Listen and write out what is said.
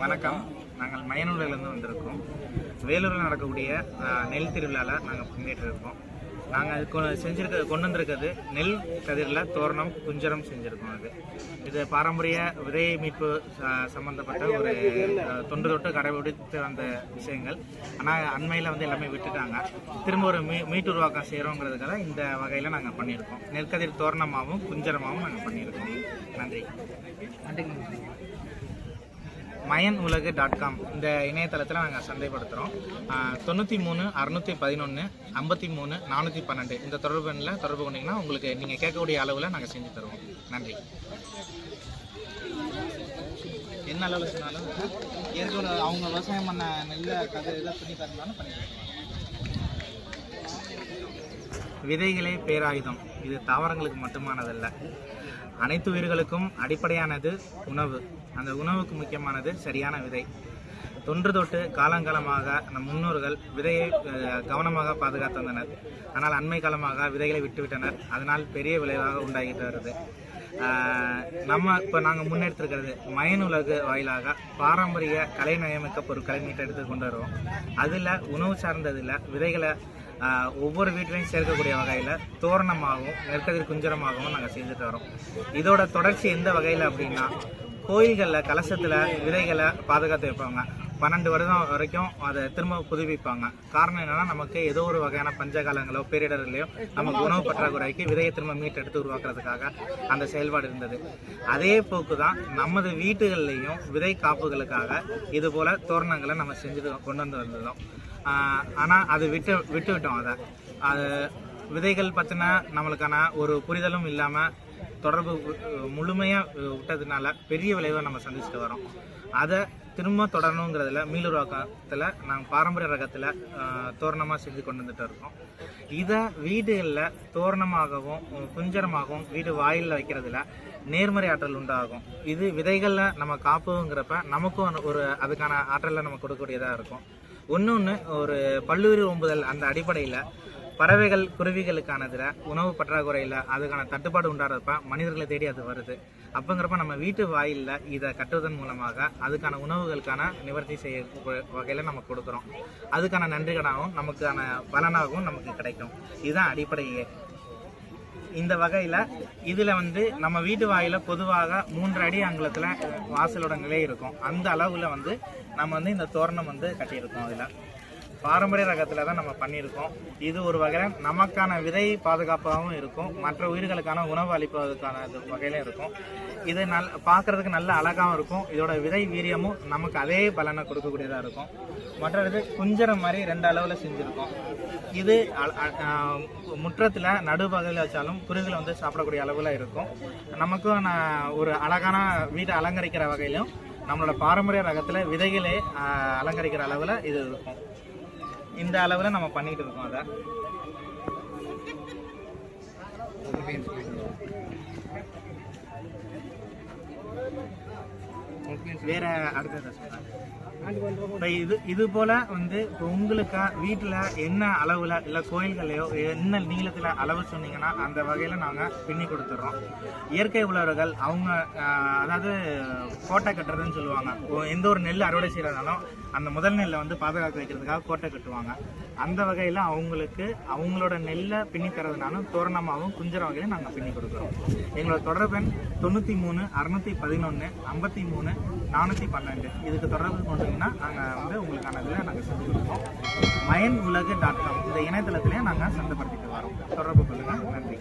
வணக்கம். நாங்கள் மயனூரிலிருந்து வந்திருக்கோம். வேலூரில் நடக்கக்கூடிய நெல் திருவிழாவில் நாங்கள் பங்கேற்று இருக்கோம். நாங்கள் கொண்டு வந்திருக்கிறது நெல் கதிரில் தோரணம் குஞ்சரம் செஞ்சுருக்கோம். இது பாரம்பரிய விதை மீட்பு சம்மந்தப்பட்ட ஒரு தொன்று தொட்டு கடைபிடித்து வந்த விஷயங்கள். ஆனால் அண்மையில் எல்லாமே விட்டுட்டாங்க. திரும்ப ஒரு மீட்டுருவாக்கம் செய்கிறோங்கிறதுக்காக இந்த வகையில் நாங்கள் பண்ணியிருக்கோம். நெற்கதிர் தோரணமாகவும் குஞ்சரமாகவும் நாங்கள் பண்ணியிருக்கோம். நன்றி. mayanulag.com இந்த இணையதளத்தில் நாங்கள் சந்தைப்படுத்துகிறோம். 93 611 53 412 இந்த தொடர்பு கொண்டீங்கன்னா உங்களுக்கு நீங்கள் கேட்கக்கூடிய அளவில் நாங்கள் செஞ்சு தருவோம். நன்றி. என்ன அளவில் சொன்னாலும் ஏற்கனவே அவங்க விவசாயம் பண்ண நெல்லை இதை பண்ணி தரணும்னாலும் பண்ணிடுவோம். விதைகளே பேராயுதம். இது தாவரங்களுக்கு மட்டுமானதல்ல, அனைத்து உயிர்களுக்கும் அடிப்படையானது உணவு. அந்த உணவுக்கு முக்கியமானது சரியான விதை. தொன்று தொட்டு காலங்காலமாக நம் முன்னோர்கள் விதையை கவனமாக பாதுகாத்து வந்தனர். ஆனால் அண்மை காலமாக விதைகளை விட்டுவிட்டனர். அதனால் பெரிய விளைவாக உண்டாகிட்டு வருது. இப்போ நாங்கள் முன்னெடுத்திருக்கிறது மயனுலகு வாயிலாக பாரம்பரிய கலை நயமிக்க பொருட்களை மீட்டெடுத்து கொண்டு வருவோம். அதில் உணவு சார்ந்ததில் விதைகளை ஒவ்வொரு வீட்டிலையும் சேர்க்கக்கூடிய வகையில் தோரணமாகவும் நெற்கதிர் குஞ்சரமாகவும் நாங்கள் செஞ்சுட்டு வரோம். இதோட தொடர்ச்சி எந்த வகையில் அப்படின்னா, கோயில்களில் கலசத்தில் விதைகளை பாதுகாத்து வைப்பாங்க. 12 வருடம் வரைக்கும் அதை திரும்ப புதுப்பிப்பாங்க. காரணம் என்னென்னா, நமக்கு ஏதோ ஒரு வகையான பஞ்சகாலங்களோ பேரிடர்களையோ நமக்கு உணவு பற்றாக்குறைக்கு விதையை திரும்ப மீட்டெடுத்து உருவாக்குறதுக்காக அந்த செயல்பாடு இருந்தது. அதே போக்கு தான் நமது வீட்டுகள்லையும் விதை காப்புகளுக்காக இது போல் தோரணங்களை நம்ம கொண்டு வந்து வந்தோம். ஆனால் அது விட்டுவிட்டோம். அது விதைகள் பற்றின நம்மளுக்கான ஒரு புரிதலும் இல்லாமல் தொடர்பு முழுமையாக விட்டதுனால பெரிய விளைவை நம்ம சந்திச்சுட்டு வரோம். அதை திரும்ப தொடரணுங்கிறதுல மீளுருவாக்கத்தில் நாங்கள் பாரம்பரிய ரகத்தில் தோரணமாக செஞ்சு கொண்டு வந்துட்டு இருக்கோம். இதை வீடுகளில் தோரணமாகவும் குஞ்சரமாகவும் வீடு வாயிலில் வைக்கிறதுல நேர்மறை ஆற்றல் உண்டாகும். இது விதைகளில் நம்ம காப்புங்கிறப்ப நமக்கும் ஒரு அதுக்கான ஆற்றலை நம்ம கொடுக்கக்கூடியதாக இருக்கும். ஒன்று ஒரு பல்லுயிர் ஓம்புதல் அந்த அடிப்படையில் பறவைகள் குருவிகளுக்கானதில் உணவு பற்றாக்குறையில் அதுக்கான தட்டுப்பாடு உண்டாடுறப்ப மனிதர்களை தேடி அது வருது. அப்போங்கிறப்ப நம்ம வீட்டு வாயிலில் இதை கட்டுவதன் மூலமாக அதுக்கான உணவுகளுக்கான நிவர்த்தி செய்ய வகையில் நம்ம கொடுக்குறோம். அதுக்கான நன்றிகளாகவும் நமக்கான பலனாகவும் நமக்கு கிடைக்கும். இதுதான் அடிப்படையே. இந்த வகையில் இதில் நம்ம வீட்டு வாயில பொதுவாக 3 அடி அங்குலத்தில் வாசலோட நிலை இருக்கும். அந்த அளவில் நம்ம இந்த தோரணம் கட்டியிருக்கோம். அதில் பாரம்பரிய ரகத்தில் தான் நம்ம பண்ணியிருக்கோம். இது ஒரு வகையில் நமக்கான விதை பாதுகாப்பாகவும் இருக்கும், மற்ற உயிர்களுக்கான உணவு அளிப்பதற்கான வகையிலும் இருக்கும். இது பார்க்குறதுக்கு நல்ல அழகாகவும் இருக்கும். இதோட விதை வீரியமும் நமக்கு அதே பலனை கொடுக்கக்கூடியதாக இருக்கும். மற்றது குஞ்சரம் மாதிரி 2 அளவில் செஞ்சுருக்கோம். இது முற்றத்தில் நடுப்பகுதியில் வச்சாலும் குருவிகள் சாப்பிடக்கூடிய அளவில் இருக்கும். நமக்கும் ஒரு அழகான வீட்டை அலங்கரிக்கிற வகையிலும் நம்மளோட பாரம்பரிய ரகத்தில் விதைகளே அலங்கரிக்கிற அளவில் இது இருக்கும். இந்த அளவில் நம்ம பண்ணிட்டு இருக்கோம். அதை வேற அடுத்தது சொல்றேன். இது போல இப்போ உங்களுக்கு வீட்டில் என்ன அளவில் இல்லை கோயில்களையோ என்ன நீளத்தில் அளவு சொன்னீங்கன்னா அந்த வகையில் நாங்கள் பின்னி கொடுத்துட்றோம். இயற்கை உழவர்கள் அவங்க அதாவது கோட்டை கட்டுறதுன்னு சொல்லுவாங்க. எந்த ஒரு நெல் அறுவடை செய்கிறதாலும் அந்த முதல் நெல்லை பாதுகாத்து வைக்கிறதுக்காக கோட்டை கட்டுவாங்க. அந்த வகையில் அவங்களுக்கு அவங்களோட நெல்லை பின்னி தரதுனாலும் தோரணமாகவும் குஞ்சர வகையிலும் நாங்கள் பின்னி கொடுக்குறோம். எங்களோட தொடர்பு எண் 93 611 53 412. இதுக்கு தொடர்பு கொண்டீங்கன்னா நாங்கள் உங்களுக்கான இதில் நாங்கள் செஞ்சு கொடுப்போம். mayanulag.com இந்த இணையதளத்திலேயே நாங்கள் சந்தைப்படுத்திட்டு வரோம். தொடர்பு கொள்ளுங்கள். நன்றி.